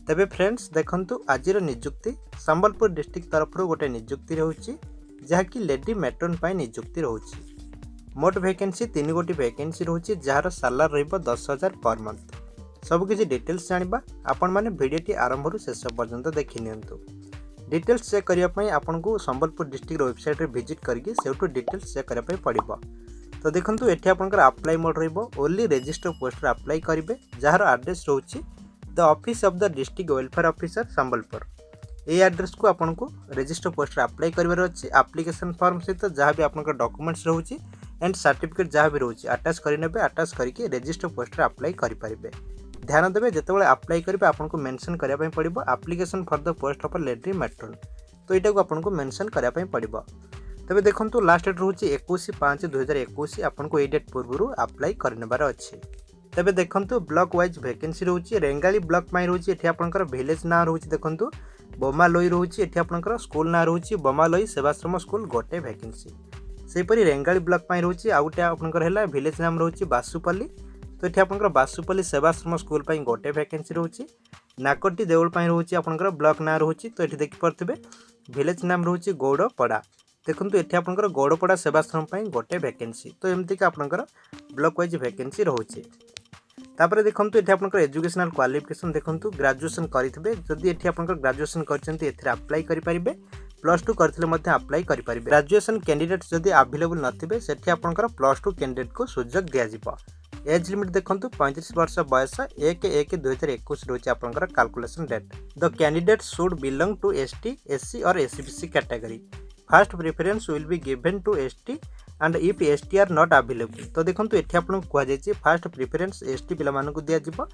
तेबे फ्रेंड्स देखंतु आजिर निजुक्ति संबलपुर डिस्ट्रिक्ट तरफ गोटे निजुक्ति रोची जहाँकि लेडी मैट्रन पाई निजुक्ति रोची। मोट वैकेंसी 3 गोटी वैकेंसी रोची जार सालार रहिबो 10,000 पर मंथ। सब किसी डिटेल्स जानिबा आपण माने भिडियोटी आरंभ रु शेष पर्यंत देखि नियंतु। डिटेल्स चेक करिया पई आपन को संबलपुर डिस्ट्रिक्ट वेबसाइट रे विजिट करके सेउटू डिटेल्स चेक करिया पई पड़िबो। तो देखंतु एठी आपनकर अप्लाई मोड रहिबो ओनली रजिस्टर पोस्ट रे अप्लाई करिवे जार एड्रेस रोची the office of the district welfare officer Sambalpur. ये एड्रेस को आपन को रजिस्टर पोस्ट रे अप्लाई करिवार अछि। एप्लिकेशन फॉर्म सहित जहाँ भी आपनकर डॉक्यूमेंट्स रहउची एंड सर्टिफिकेट जहाँ भी रहउची अटैच करिनेबे। अटैच करके रजिस्टर पोस्ट रे अप्लाई करि परिबे। ध्यान देबे जेतेबेले अप्लाई करिबे आपन को मेंशन करिया पई पड़िबो application for the post of lady matron. तो एटा को आपन को मेंशन करिया पई पड़िबो। तबे देखंतु लास्ट डेट रहउची 21/5/2021 आपन को ए डेट पूर्वरु अप्लाई करनेबार अछि। तबे देखंतु ब्लॉक वाइज वैकेंसी रहउची रेंगाली ब्लॉक माई रहउची एठी आपनकर विलेज ना रहउची देखंतु बोमालोई रहउची एठी आपनकर स्कूल ना रहउची बोमालोई सेवाश्रम स्कूल गोटे वैकेंसी। सेपरि रेंगाली ब्लॉक माई रहउची आउटे आपनकर हैला विलेज नाम रहउची बासुपल्ली। तो एठी आपनकर बासुपल्ली सेवाश्रम स्कूल पई गोटे वैकेंसी रहउची। नाकटी देउल पई रहउची आपनकर ब्लॉक ना रहउची। तो एठी देखि परथिबे विलेज नाम रहउची गौड़पड़ा। देखंतु एठी आपनकर गौड़पड़ा सेवाश्रम पई गोटे वैकेंसी। तो एमति का आपनकर ब्लॉक वाइज वैकेंसी रहउची। तापर देखंतु एठी आपनकर एजुकेशनल क्वालिफिकेशन देखंतु ग्रेजुएशन करिथिबे जदि एठी आपनकर ग्रेजुएशन करचंती एथिरे अप्लाई करि परिबे। +2 करथिले मध्ये अप्लाई करि परिबे। ग्रेजुएशन कैंडिडेट जदि अवेलेबल नथिबे सेठी आपनकर +2 कैंडिडेट को सुजोग दिया जिवो। एज लिमिट देखंतु 35 वर्ष बयस 1/1/2021 रोचे आपनकर calculation date. The candidate should belong to ST SC और SCBC category. First preference will be given to ST and if ST are not available. तो देखंतु एठी आपन को कह फर्स्ट प्रेफरेंस एसटी पिला मानन को दिया जिवो।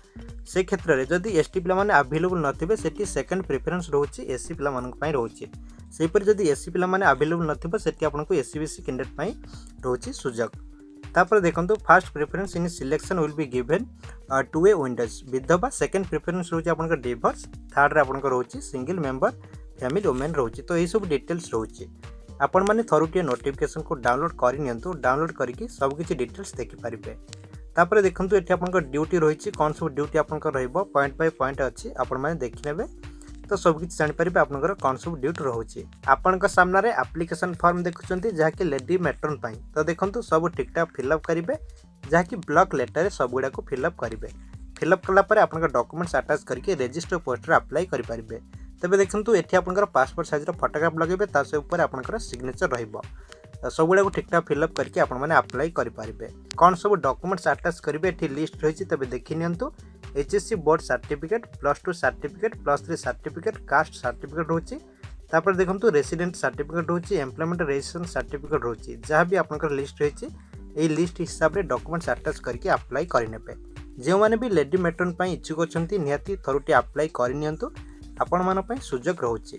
से क्षेत्र रे जदि एसटी पिला माने अवेलेबल नथिबे सेठी सेकंड प्रेफरेंस रहउची एससी पिला मानन पई रहउची। सेपरि जदि एससी पिला माने अवेलेबल नथिबे सेठी आपन को एससीबीसी कैंडिडेट पई रहउची सुजोग। तापर देखंतु first preference in selection will be given to a widows विधवा। सेकंड प्रेफरेंस रहउची आपन को डिवोर्स। थर्ड रे आपन को रहउची सिंगल मेंबर फैमिली वुमेन रहउची। तो ए सब डिटेल्स रहउची। आपण माने थरुटिए नोटिफिकेशन को डाउनलोड करि नियंतु। डाउनलोड करके सब किछि डिटेल्स देखि परिबे। तापर देखंतु एठी आपन को ड्यूटी रहिछि कोन सब ड्यूटी आपन को रहइबो पॉइंट बाय पॉइंट अछि आपण माने देखि नेबे। तो सब किछि जानि परिबे आपन को कोन सब ड्यूटी रहउछि। आपन को सामने रे एप्लिकेशन फॉर्म देखुचंती जहा कि लेडी मैट्रन पई। तो देखंतु सब ठीक ठाक फिल अप करिवे जहा कि ब्लॉक लेटर रे सब गुडा को फिल अप करिवे। फिल अप कला परे आपन को डॉक्यूमेंट्स अटैच करके रजिस्टर पोस्ट रे अप्लाई करि परिबे। तबे देखंतु एठी आपनकर पासपोर्ट साइज रो फोटोग्राफ लगेबे ता से ऊपर आपनकर सिग्नेचर रहइबो। सब गुडा को ठीक ठाक फिल अप करके आपन माने अप्लाई करि परिबे। कोन सब डॉक्यूमेंट्स अटैच करिवे एठी लिस्ट रहिछि तबे देखि नियंतु। HSC board certificate +2 certificate +3 certificate caste certificate रहउछि। तापर देखंतु रेसिडेंट सर्टिफिकेट रहउछि एम्प्लॉयमेंट रजिस्ट्रेशन सर्टिफिकेट रहउछि। जहाँ भी आपनकर लिस्ट रहिछि एई लिस्ट हिसाब रे डॉक्यूमेंट्स अटैच करके अप्लाई करिनेबे। जे माने भी लेडी मैट्रन पई इच्छुक अछंती निहाती थरुटी अप्लाई करि नियंतु। आपण मान पई सुजोग रहउछि।